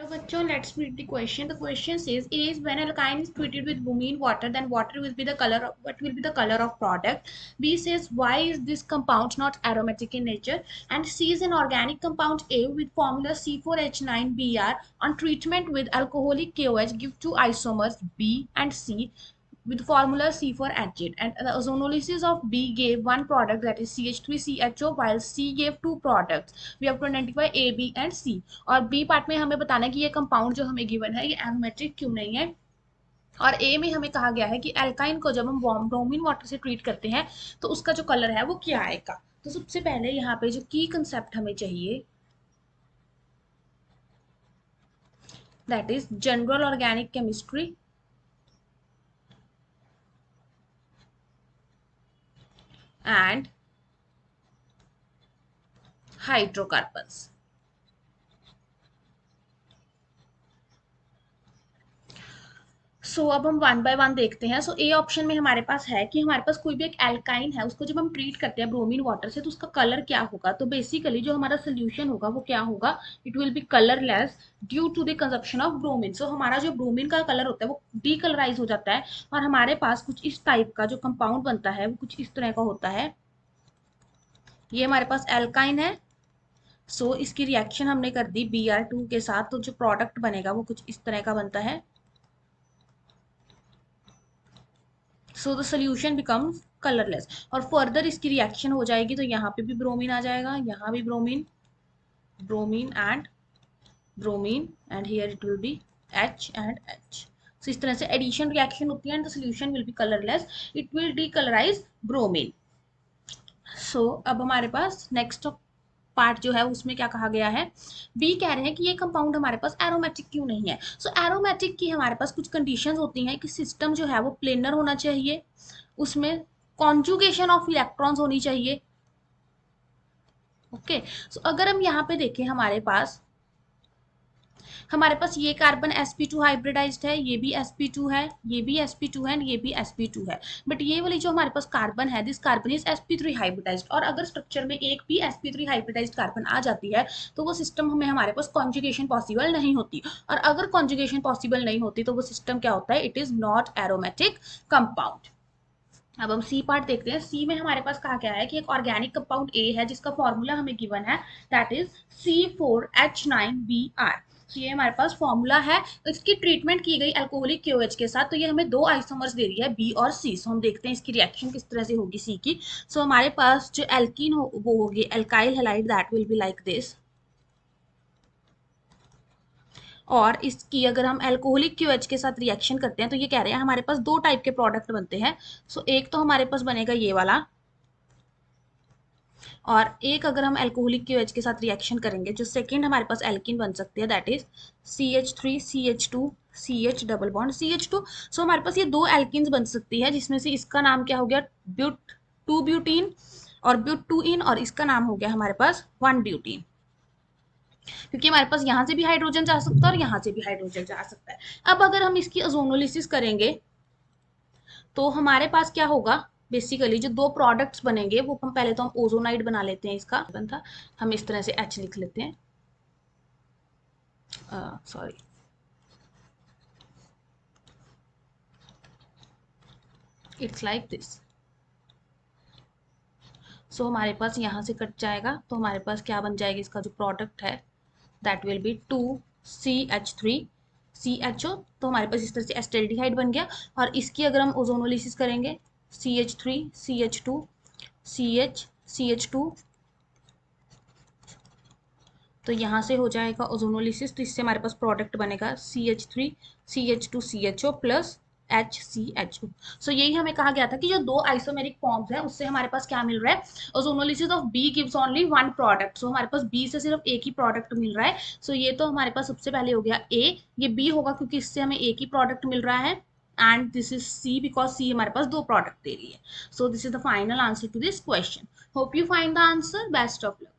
Hello bachcho, let's read the question. The question says A is when alkyne is treated with bromine water, then water will be the color of what will be the color of product. B says why is this compound not aromatic in nature? And C is an organic compound A with formula C4H9Br on treatment with alcoholic KOH give two isomers B and C with formula C4H8, and the ozonolysis of B gave one product, that is CH3CHO, while C gave two products. We have to identify A, B and C. और B part में हमें बताना है कि ये compound जो हमें given है ये एरोमेटिक क्यों नहीं है, और ए में हमें कहा गया है कि एल्काइन को जब हम ब्रोमीन वाटर से ट्रीट करते हैं तो उसका जो कलर है वो क्या आएगा। तो सबसे पहले यहाँ पे जो की कंसेप्ट हमें चाहिए, that is general organic chemistry and hydrocarbons. अब हम वन बाय वन देखते हैं। ए ऑप्शन में हमारे पास है कि हमारे पास कोई भी एक एल्काइन है, उसको जब हम ट्रीट करते हैं ब्रोमीन वाटर से तो उसका कलर क्या होगा। तो बेसिकली जो हमारा सोल्यूशन होगा वो क्या होगा, it will be colourless due to the consumption of bromine. हमारा जो ब्रोमीन का कलर होता है वो डीकलराइज हो जाता है और हमारे पास कुछ इस टाइप का जो कंपाउंड बनता है वो कुछ इस तरह का होता है। ये हमारे पास एल्काइन है। इसकी रिएक्शन हमने कर दी Br2 के साथ, तो जो प्रोडक्ट बनेगा वो कुछ इस तरह का बनता है। The solution becomes colourless. और फर्दर इसकी रिएक्शन हो जाएगी तो यहाँ पे भी ब्रोमीन आ जाएगा, यहाँ भी bromine, bromine and here it will B H and H। इस तरह से एडिशन रिएक्शन होती है and the solution will be colourless, it will decolourise bromine. अब हमारे पास नेक्स्ट पार्ट जो है उसमें क्या कहा गया है, बी कह रहे हैं कि ये कंपाउंड हमारे पास एरोमेटिक क्यों नहीं है। एरोमेटिक की हमारे पास कुछ कंडीशंस होती हैं कि सिस्टम जो है वो प्लेनर होना चाहिए, उसमें कॉन्जुगेशन ऑफ इलेक्ट्रॉन्स होनी चाहिए। ओके, अगर हम यहाँ पे देखें हमारे पास ये कार्बन sp2 हाइब्रिडाइज्ड है, ये भी sp2 है, ये भी sp2 है एंड ये भी sp2 है। बट ये वाली जो हमारे पास कार्बन है, this carbon is sp3 hybridized. और अगर स्ट्रक्चर में एक भी sp3 हाइब्रिडाइज्ड कार्बन आ जाती है तो वो सिस्टम में हमारे पास कॉन्जुगेशन पॉसिबल नहीं होती, और अगर कॉन्जुगेशन पॉसिबल नहीं होती तो वो सिस्टम क्या होता है, it is not aromatic compound. अब हम सी पार्ट देखते हैं। सी में हमारे पास कहा गया है कि एक ऑर्गेनिक कंपाउंड ए है जिसका फॉर्मूला हमें गिवन है, दैट इज C4H9Br। ये हमारे पास फॉर्मूला है। तो इसकी ट्रीटमेंट की गई अल्कोहलिक KOH के साथ, तो ये हमें दो आइसोमर्स दे रही है बी और सी। हम देखते हैं इसकी रिएक्शन किस तरह से होगी सी की। हमारे पास जो एल्कीन हो वो होगी alkyl halide, that will be like this. और इसकी अगर हम अल्कोहलिक KOH के साथ रिएक्शन करते हैं तो ये कह रहे हैं हमारे पास दो टाइप के प्रोडक्ट बनते हैं। एक तो हमारे पास बनेगा ये वाला, और एक अगर हम अल्कोहलिक KOH के साथ रिएक्शन करेंगे जो सेकंड हमारे पास एल्कीन बन सकती है, that is CH3CH2 CH double bond CH2। हमारे पास ये दो एल्कीन्स बन सकती है जिसमें से इसका नाम क्या हो गया, ब्यूट 2 ब्यूटीन और ब्यूट 2 इन, और इसका नाम हो गया हमारे पास 1 ब्यूटीन, क्योंकि हमारे पास यहाँ से भी हाइड्रोजन जा सकता है और यहाँ से भी हाइड्रोजन जा सकता है। अब अगर हम इसकी ओजोनोलिसिस करेंगे तो हमारे पास क्या होगा, बेसिकली जो दो प्रोडक्ट्स बनेंगे वो हम पहले तो हम ओजोनाइड बना लेते हैं। इसका बनता हम इस तरह से H लिख लेते हैं, सॉरी इट्स लाइक दिस। हमारे पास यहाँ से कट जाएगा तो हमारे पास क्या बन जाएगा, इसका जो प्रोडक्ट है दैट विल बी 2CH3CHO। तो हमारे पास इस तरह से एस्टेल्डिहाइड बन गया। और इसकी अगर हम ओजोनोलिसिस करेंगे CH3CH2 CH2, तो यहाँ से हो जाएगा ओजोनोलिसिस, तो इससे हमारे पास प्रोडक्ट बनेगा CH3CH2CHO प्लस HCHO। यही हमें कहा गया था कि जो दो आइसोमेरिक फॉर्म्स है उससे हमारे पास क्या मिल रहा है, ozonolysis of B gives only one product. हमारे पास B से सिर्फ एक ही प्रोडक्ट मिल रहा है। ये तो हमारे पास सबसे पहले हो गया A, ये B होगा क्योंकि इससे हमें एक ही प्रोडक्ट मिल रहा है, and this is C because C हमारे पास दो प्रोडक्ट दे रही है। This is the final answer to this question. Hope you find the answer. Best of luck.